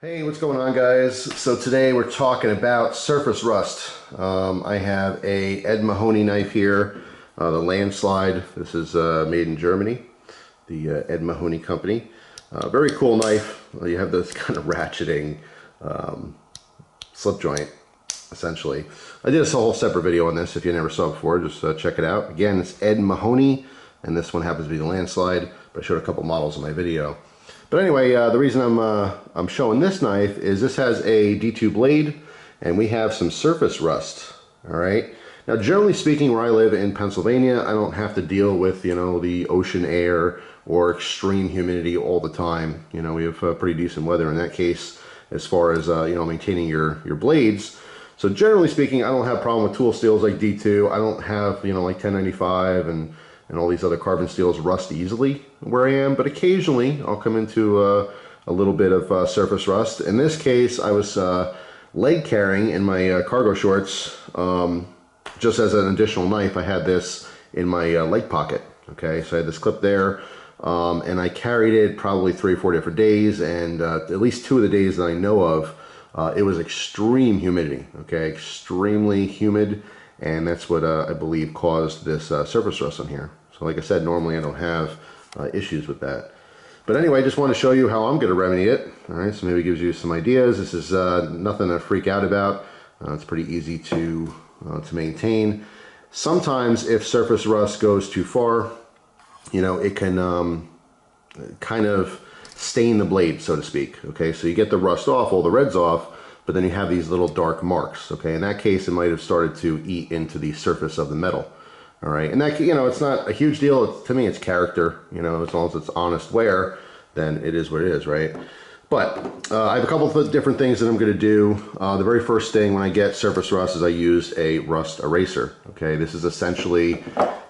Hey, what's going on, guys? So today we're talking about surface rust. I have a Ed Mahoney knife here, the Landslide. This is made in Germany, the Ed Mahoney company. Very cool knife. You have this kind of ratcheting slip joint, essentially. I did a whole separate video on this. If you never saw it before, just check it out. Again, it's Ed Mahoney, and this one happens to be the Landslide, but I showed a couple models in my video. But anyway, the reason I'm showing this knife is this has a D2 blade, and we have some surface rust. All right. Now, generally speaking, where I live in Pennsylvania, I don't have to deal with the ocean air or extreme humidity all the time. We have pretty decent weather in that case, as far as maintaining your blades. So generally speaking, I don't have a problem with tool steels like D2. I don't have like 1095 and all these other carbon steels rust easily where I am, but occasionally I'll come into a little bit of surface rust. In this case, I was leg carrying in my cargo shorts. Just as an additional knife, I had this in my leg pocket. Okay, so I had this clip there, and I carried it probably 3 or 4 different days, and at least 2 of the days that I know of, it was extreme humidity. Okay, extremely humid. And that's what I believe caused this surface rust on here. So like I said, normally I don't have issues with that. But anyway, I just want to show you how I'm going to remedy it. All right, so maybe it gives you some ideas. This is nothing to freak out about. It's pretty easy to maintain. Sometimes if surface rust goes too far, it can kind of stain the blade, so to speak. Okay, so you get the rust off, all the red's off, but then you have these little dark marks. Okay, in that case, it might have started to eat into the surface of the metal. All right, and that, it's not a huge deal. To me, it's character. As long as it's honest wear, then it is what it is, right? But I have a couple of different things that I'm going to do. The very first thing when I get surface rust is I use a rust eraser. Okay, this is essentially,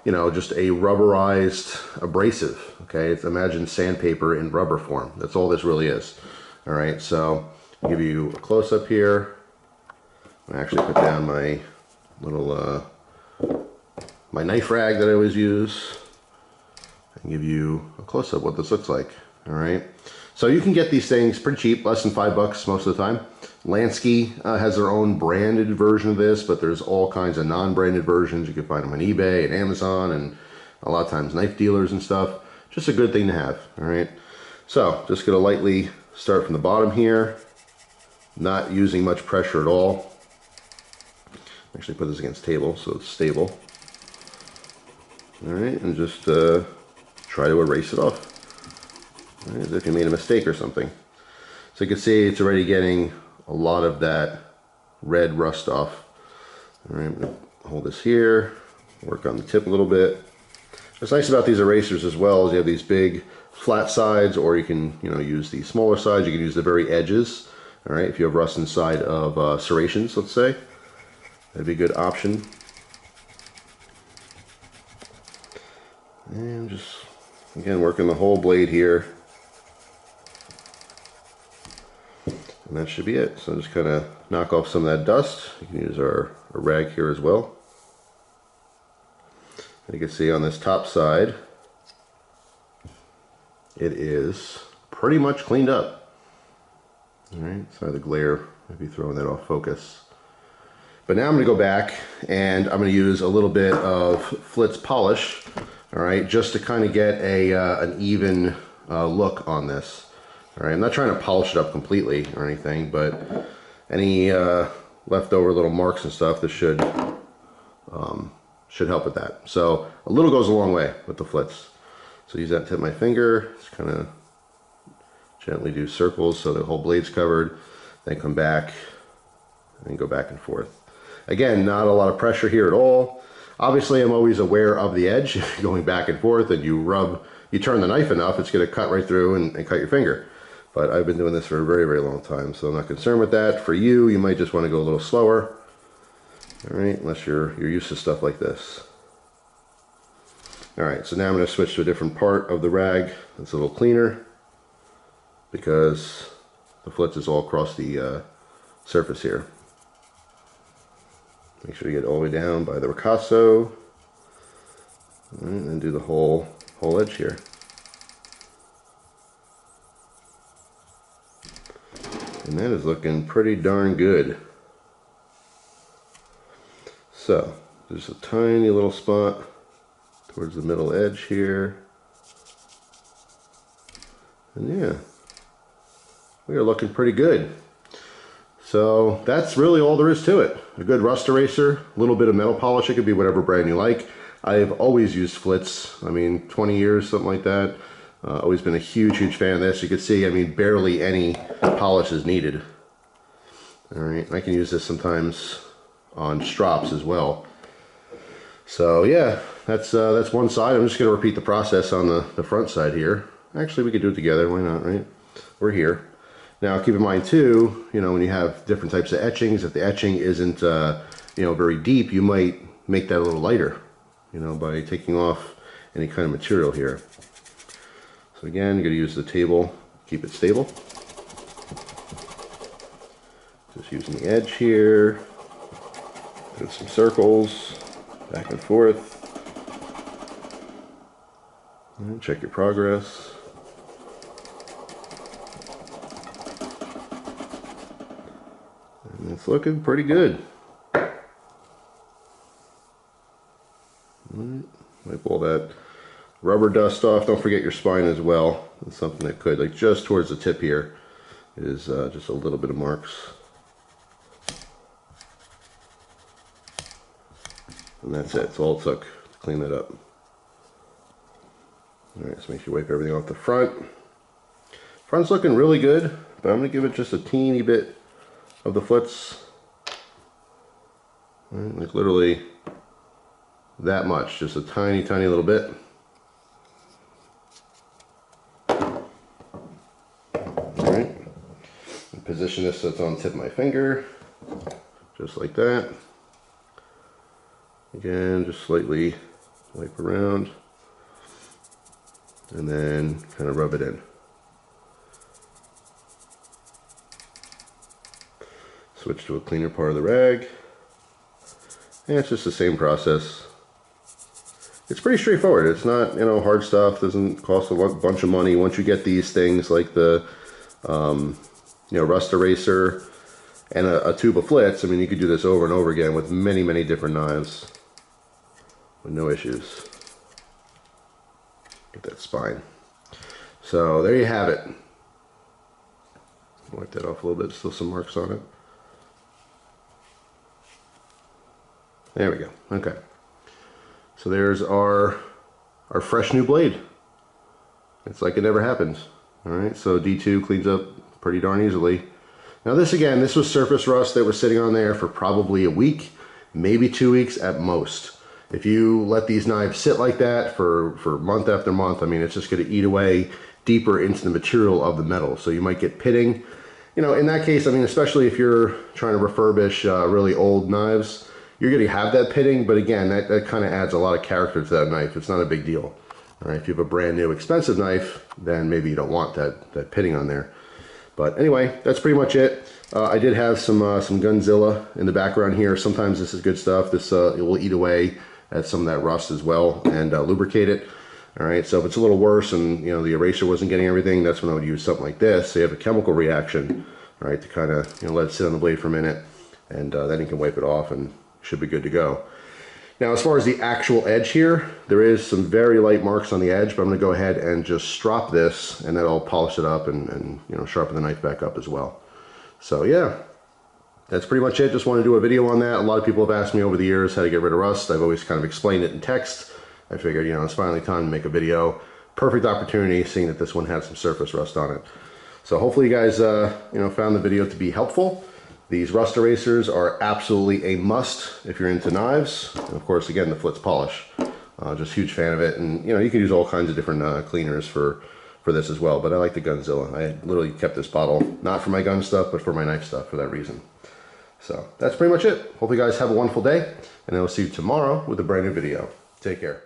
just a rubberized abrasive. Okay, imagine sandpaper in rubber form. That's all this really is. All right, so I'll give you a close-up here. I actually put down my little my knife rag that I always use and give you a close-up what this looks like. All right, so you can get these things pretty cheap, less than $5 most of the time. Lansky has their own branded version of this, but there's all kinds of non-branded versions. You can find them on eBay and Amazon and a lot of times knife dealers and stuff. Just a good thing to have. All right, so just gonna lightly start from the bottom here, not using much pressure at all. Actually put this against the table so it's stable. All right, and just try to erase it off, right, as if you made a mistake or something. So you can see it's already getting a lot of that red rust off. All right, I'm gonna hold this here, work on the tip a little bit. What's nice about these erasers as well is you have these big flat sides, or you can use the smaller sides. You can use the very edges. All right, if you have rust inside of serrations, let's say, that'd be a good option. And just, again, working the whole blade here. And that should be it. So just kind of knock off some of that dust. You can use our rag here as well. And you can see on this top side, it is pretty much cleaned up. All right, sorry, the glare might be throwing that off focus. But now I'm going to go back and I'm going to use a little bit of Flitz polish, all right, just to kind of get an even look on this. All right, I'm not trying to polish it up completely or anything, but any leftover little marks and stuff, this should help with that. So a little goes a long way with the Flitz. So use that tip of my finger, just kind of gently do circles so the whole blade's covered, then come back and go back and forth. Again, not a lot of pressure here at all. Obviously, I'm always aware of the edge. If you're going back and forth and you turn the knife enough, it's going to cut right through and cut your finger. But I've been doing this for a very, very long time, so I'm not concerned with that. For you, you might just want to go a little slower. All right, unless you're used to stuff like this. All right, so now I'm going to switch to a different part of the rag that's a little cleaner, because the Flitz is all across the surface here. Make sure you get all the way down by the ricasso, and then do the whole edge here. And that is looking pretty darn good. So, there's a tiny little spot towards the middle edge here. And yeah, we are looking pretty good. So that's really all there is to it. A good rust eraser, a little bit of metal polish. It could be whatever brand you like. I've always used Flitz. I mean, 20 years, something like that. Always been a huge, huge fan of this. You can see, I mean, barely any polish is needed. All right, I can use this sometimes on strops as well. So yeah, that's one side. I'm just going to repeat the process on the front side here. Actually, we could do it together. Why not, right? We're here. Now, keep in mind too, you know, when you have different types of etchings, if the etching isn't, you know, very deep, you might make that a little lighter, you know, by taking off any kind of material here. So again, you're going to use the table, keep it stable. Just using the edge here, do some circles, back and forth. And check your progress. And it's looking pretty good. Wipe all that rubber dust off. Don't forget your spine as well. That's something that could, like just towards the tip here, is just a little bit of marks. And that's it. That's all it took to clean that up. Alright, so make sure you wipe everything off the front. Front's looking really good, but I'm going to give it just a teeny bit of the Flitz. Right, like literally that much, just a tiny, tiny little bit. Alright, position this so it's on the tip of my finger, just like that. Again, just slightly wipe around and then kind of rub it in. Switch to a cleaner part of the rag. And it's just the same process. It's pretty straightforward. It's not, you know, hard stuff. Doesn't cost a bunch of money. Once you get these things like the, you know, rust eraser and a tube of Flitz, I mean, you could do this over and over again with many, many different knives with no issues. Get that spine. So there you have it. Wipe that off a little bit. Still some marks on it. There we go. Okay. So there's our fresh new blade. It's like it never happened. All right. So D2 cleans up pretty darn easily. Now this again, this was surface rust that was sitting on there for probably a week, maybe 2 weeks at most. If you let these knives sit like that for month after month, I mean, it's just going to eat away deeper into the material of the metal. So you might get pitting. You know, in that case, I mean, especially if you're trying to refurbish really old knives, you're going to have that pitting. But again, that kind of adds a lot of character to that knife. It's not a big deal. All right, if you have a brand new expensive knife, then maybe you don't want that pitting on there. But anyway, that's pretty much it. I did have some Gunzilla in the background here. Sometimes this is good stuff. This it will eat away at some of that rust as well and lubricate it. All right, so if it's a little worse and, you know, the eraser wasn't getting everything, that's when I would use something like this. So you have a chemical reaction, all right, to kind of, you know, let it sit on the blade for a minute, and then you can wipe it off and should be good to go. Now, as far as the actual edge here, there is some very light marks on the edge, but I'm going to go ahead and just strop this, and that'll polish it up and you know, sharpen the knife back up as well. So yeah, that's pretty much it. Just want to do a video on that. A lot of people have asked me over the years how to get rid of rust. I've always kind of explained it in text. I figured, you know, it's finally time to make a video. Perfect opportunity, seeing that this one had some surface rust on it. So hopefully you guys, you know, found the video to be helpful. These rust erasers are absolutely a must if you're into knives. And of course, again, the Flitz polish. Just huge fan of it. And, you know, you can use all kinds of different cleaners for this as well. But I like the Gunzilla. I literally kept this bottle, not for my gun stuff, but for my knife stuff for that reason. So that's pretty much it. Hope you guys have a wonderful day. And I will see you tomorrow with a brand new video. Take care.